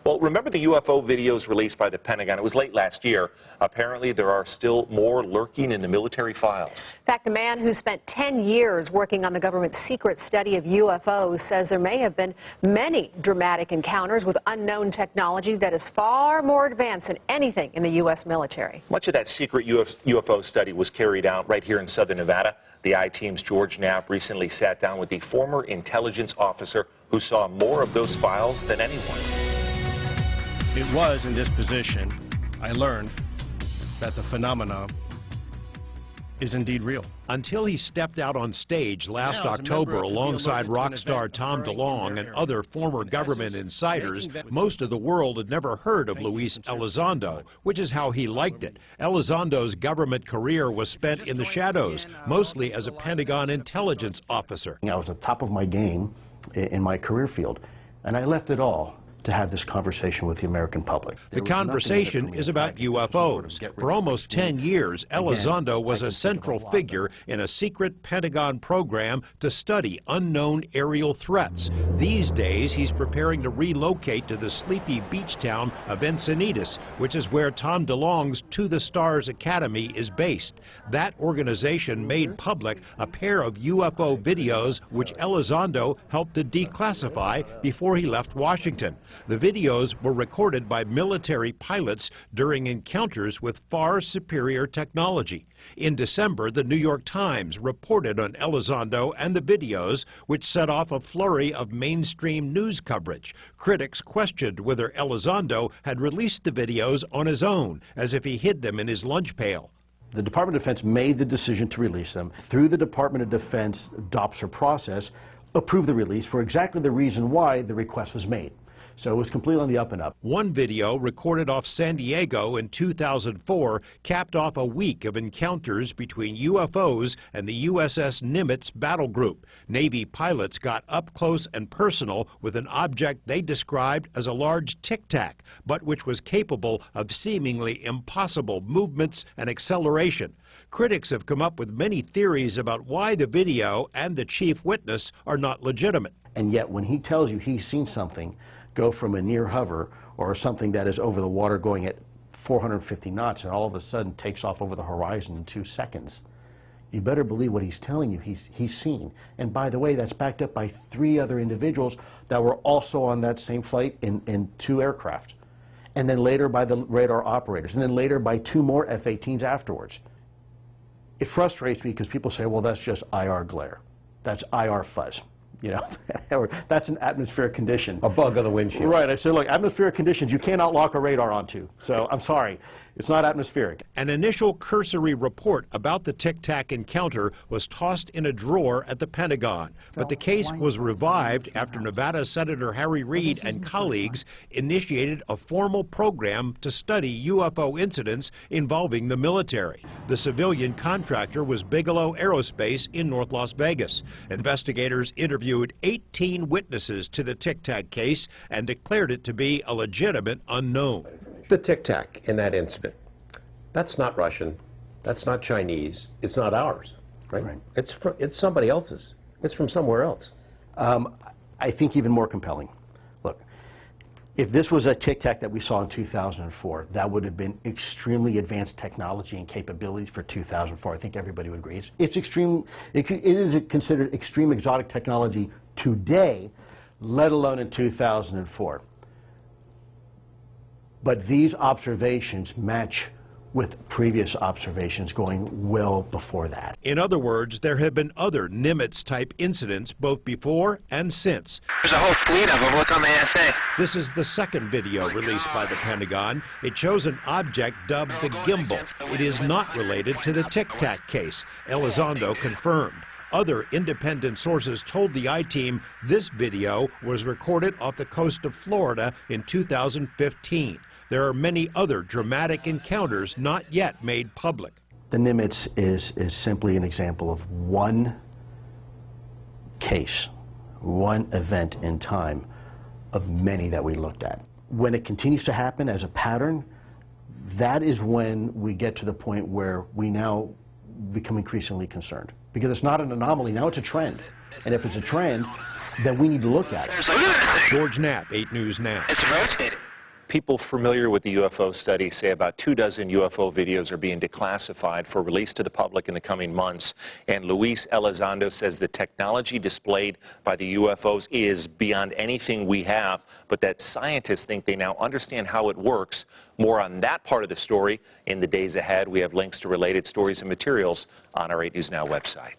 Well, remember the UFO videos released by the Pentagon? It was late last year. Apparently, there are still more lurking in the military files. In fact, a man who spent 10 years working on the government's secret study of UFOs says there may have been many dramatic encounters with unknown technology that is far more advanced than anything in the U.S. military. Much of that secret UFO study was carried out right here in southern Nevada. The I-Team's George Knapp recently sat down with the former intelligence officer who saw more of those files than anyone. It was in this position I learned that the phenomenon is indeed real. Until he stepped out on stage last October alongside rock star Tom DeLonge and other former government insiders, most of the world had never heard of Luis Elizondo, which is how he liked it. Elizondo's government career was spent in the shadows, mostly as a Pentagon intelligence officer. I was at the top of my game in my career field, and I left it all to have this conversation with the American public. The conversation is about UFOs. For almost 10 years, Elizondo was a central figure in a secret Pentagon program to study unknown aerial threats. These days, he's preparing to relocate to the sleepy beach town of Encinitas, which is where Tom DeLonge's To the Stars Academy is based. That organization made public a pair of UFO videos which Elizondo helped to declassify before he left Washington. The videos were recorded by military pilots during encounters with far superior technology. In December, the New York Times reported on Elizondo and the videos, which set off a flurry of mainstream news coverage. Critics questioned whether Elizondo had released the videos on his own, as if he hid them in his lunch pail. The Department of Defense made the decision to release them. Through the Department of Defense DOPSR process, approved the release for exactly the reason why the request was made. So it was completely on the up and up. One video recorded off San Diego in 2004 capped off a week of encounters between UFOs and the USS Nimitz battle group. Navy pilots got up close and personal with an object they described as a large tic-tac, but which was capable of seemingly impossible movements and acceleration. Critics have come up with many theories about why the video and the chief witness are not legitimate. And yet when he tells you he's seen something go from a near hover or something that is over the water going at 450 knots and all of a sudden takes off over the horizon in 2 seconds, you better believe what he's telling you he's seen. And by the way, that's backed up by 3 other individuals that were also on that same flight in 2 aircraft. And then later by the radar operators, and then later by 2 more F-18s afterwards. It frustrates me because people say, well, that's just IR glare. That's IR fuzz. You know, or that's an atmospheric condition. A bug on the windshield. Right. I said, look, atmospheric conditions you cannot lock a radar onto. So I'm sorry. It's not atmospheric. An initial cursory report about the Tic-Tac encounter was tossed in a drawer at the Pentagon. But the case was revived after Nevada Senator Harry Reid and colleagues initiated a formal program to study UFO incidents involving the military. The civilian contractor was Bigelow Aerospace in North Las Vegas. Investigators interviewed 18 witnesses to the Tic-Tac case and declared it to be a legitimate unknown. The Tic-Tac in that incident, that's not Russian, that's not Chinese, it's not ours, right? It's somebody else's. It's from somewhere else. I think even more compelling. Look, if this was a Tic-Tac that we saw in 2004, that would have been extremely advanced technology and capabilities for 2004. I think everybody would agree. It's extreme. It is considered extreme exotic technology today, let alone in 2004. But these observations match with previous observations going well before that. In other words, there have been other Nimitz-type incidents both before and since. There's a whole fleet of them. Look on the ASA. This is the second video released by the Pentagon. It shows an object dubbed the gimbal. It is not related to the Tic-Tac case, Elizondo confirmed. Other independent sources told the I-Team this video was recorded off the coast of Florida in 2015. There are many other dramatic encounters not yet made public. The Nimitz is simply an example of one case, one event in time of many that we looked at. When it continues to happen as a pattern, that is when we get to the point where we now become increasingly concerned. Because it's not an anomaly, now it's a trend. And if it's a trend, then we need to look at it. George Knapp, 8 News Now. It's rotating. People familiar with the UFO study say about 24 UFO videos are being declassified for release to the public in the coming months. And Luis Elizondo says the technology displayed by the UFOs is beyond anything we have, but that scientists think they now understand how it works. More on that part of the story in the days ahead. We have links to related stories and materials on our 8 News Now website.